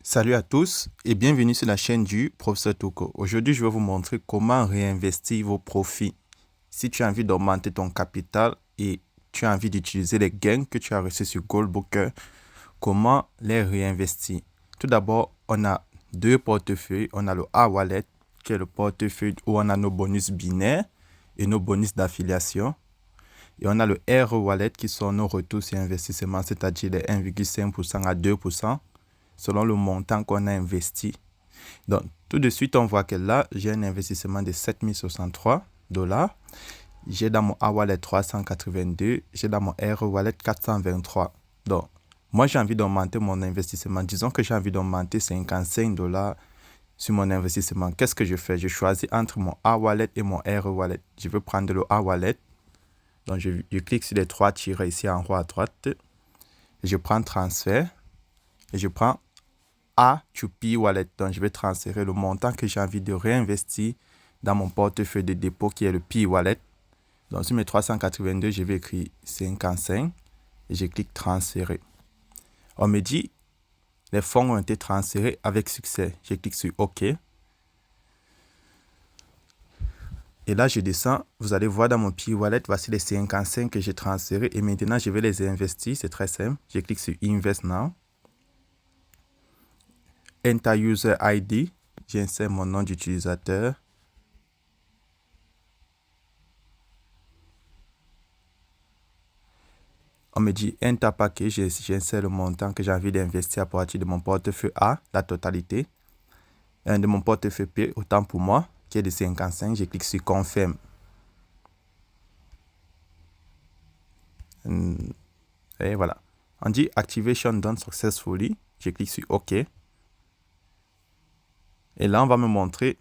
Salut à tous et bienvenue sur la chaîne du Professeur Toko. Aujourd'hui, je vais vous montrer comment réinvestir vos profits. Si tu as envie d'augmenter ton capital et tu as envie d'utiliser les gains que tu as reçus sur Goldbooker, comment les réinvestir? Tout d'abord, on a deux portefeuilles. On a le A-Wallet, qui est le portefeuille où on a nos bonus binaires et nos bonus d'affiliation. Et on a le R-Wallet qui sont nos retours sur investissement, c'est-à-dire les 1,5% à 2%. Selon le montant qu'on a investi. Donc, tout de suite, on voit que là, j'ai un investissement de 7063 $. J'ai dans mon A-Wallet 382, j'ai dans mon R-Wallet 423. Donc, moi, j'ai envie d'augmenter mon investissement. Disons que j'ai envie d'augmenter 55 $ sur mon investissement. Qu'est-ce que je fais? Je choisis entre mon A-Wallet et mon R-Wallet. Je veux prendre le A-Wallet. Donc, je clique sur les trois tirets ici en haut à droite. Je prends transfert et je prends A2P Wallet. Donc, je vais transférer le montant que j'ai envie de réinvestir dans mon portefeuille de dépôt qui est le Pi Wallet. Donc, sur mes 382, je vais écrire 55 et je clique transférer. On me dit les fonds ont été transférés avec succès. Je clique sur OK. Et là, je descends. Vous allez voir dans mon Pi Wallet, voici les 55 que j'ai transférés. Et maintenant, je vais les investir. C'est très simple. Je clique sur Invest Now. Enter User ID. J'insère mon nom d'utilisateur. On me dit Enter Package. J'insère le montant que j'ai envie d'investir à partir de mon portefeuille A, la totalité. De mon portefeuille P, autant pour moi, qui est de 55. Je clique sur Confirm. Et voilà. On dit Activation done successfully. Je clique sur OK. Et là, on va me montrer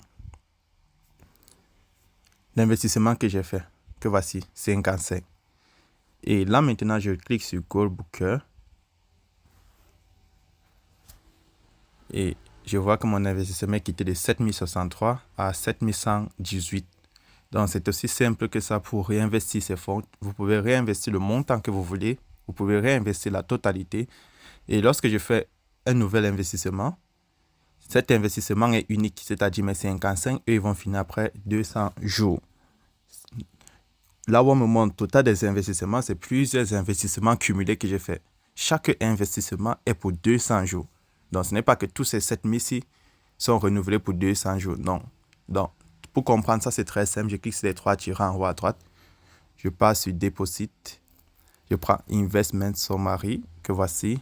l'investissement que j'ai fait. Que voici, 55. Et là, maintenant, je clique sur Goldbooker. Et je vois que mon investissement est quitté de 7063 à 7118. Donc, c'est aussi simple que ça pour réinvestir ces fonds. Vous pouvez réinvestir le montant que vous voulez. Vous pouvez réinvestir la totalité. Et lorsque je fais un nouvel investissement, cet investissement est unique. C'est-à-dire mes 55, eux, ils vont finir après 200 jours. Là où on me montre le total des investissements, c'est plusieurs investissements cumulés que j'ai fait. Chaque investissement est pour 200 jours. Donc, ce n'est pas que tous ces 7000-ci sont renouvelés pour 200 jours. Non. Donc, pour comprendre ça, c'est très simple. Je clique sur les trois tirants en haut à droite. Je passe sur Deposit. Je prends Investment Summary, que voici.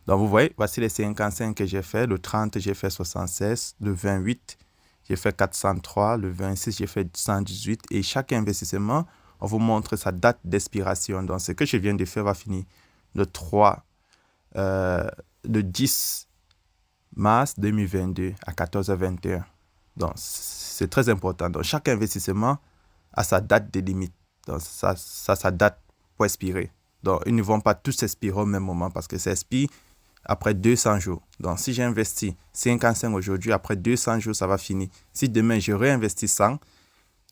Donc, vous voyez, voici les 55 que j'ai fait. Le 30, j'ai fait 76. Le 28, j'ai fait 403. Le 26, j'ai fait 118. Et chaque investissement, on vous montre sa date d'expiration. Donc, ce que je viens de faire va finir le 10 mars 2022 à 14h21. Donc, c'est très important. Donc, chaque investissement a sa date de limite. Donc, ça sa date pour expirer. Donc, ils ne vont pas tous expirer au même moment parce que ça expire après 200 jours. Donc, si j'ai investi 55 aujourd'hui, après 200 jours, ça va finir. Si demain, je réinvestis 100,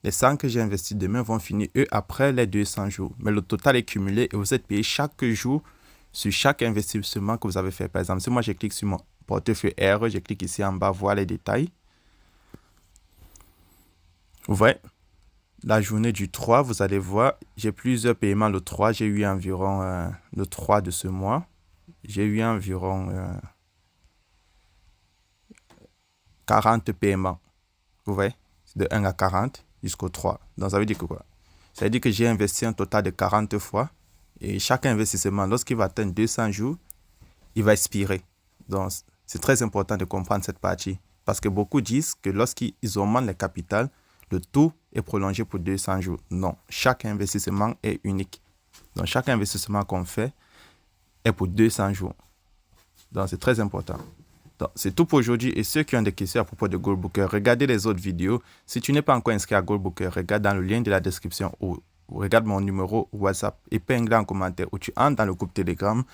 les 100 que j'ai investis demain vont finir, eux, après les 200 jours. Mais le total est cumulé et vous êtes payé chaque jour sur chaque investissement que vous avez fait. Par exemple, si moi, je clique sur mon portefeuille R, je clique ici en bas, voir les détails. Vous voyez, la journée du 3, vous allez voir, j'ai plusieurs paiements. Le 3, j'ai eu environ, le 3 de ce mois, j'ai eu environ 40 paiements. Vous voyez, de 1 à 40 jusqu'au 3. Donc, ça veut dire que quoi? Ça veut dire que j'ai investi un total de 40 fois. Et chaque investissement, lorsqu'il va atteindre 200 jours, il va expirer. Donc, c'est très important de comprendre cette partie. Parce que beaucoup disent que lorsqu'ils augmentent le capital, le taux est prolongé pour 200 jours. Non, chaque investissement est unique. Donc, chaque investissement qu'on fait est pour 200 jours. Donc, c'est très important. Donc, c'est tout pour aujourd'hui. Et ceux qui ont des questions à propos de Goldbooker, regardez les autres vidéos. Si tu n'es pas encore inscrit à Goldbooker, regarde dans le lien de la description ou regarde mon numéro WhatsApp, épingle en commentaire ou tu entres dans le groupe Telegram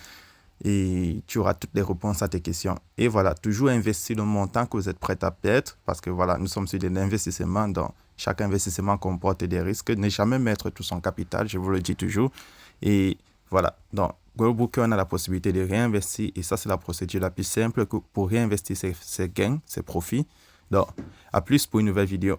et tu auras toutes les réponses à tes questions. Et voilà, toujours investir le montant que vous êtes prêt à perdre parce que voilà, nous sommes sur de l'investissement. Donc, chaque investissement comporte des risques. Ne jamais mettre tout son capital, je vous le dis toujours. Et voilà, donc, Goldbroker, on a la possibilité de réinvestir et ça, c'est la procédure la plus simple pour réinvestir ses gains, ses profits. Donc, à plus pour une nouvelle vidéo.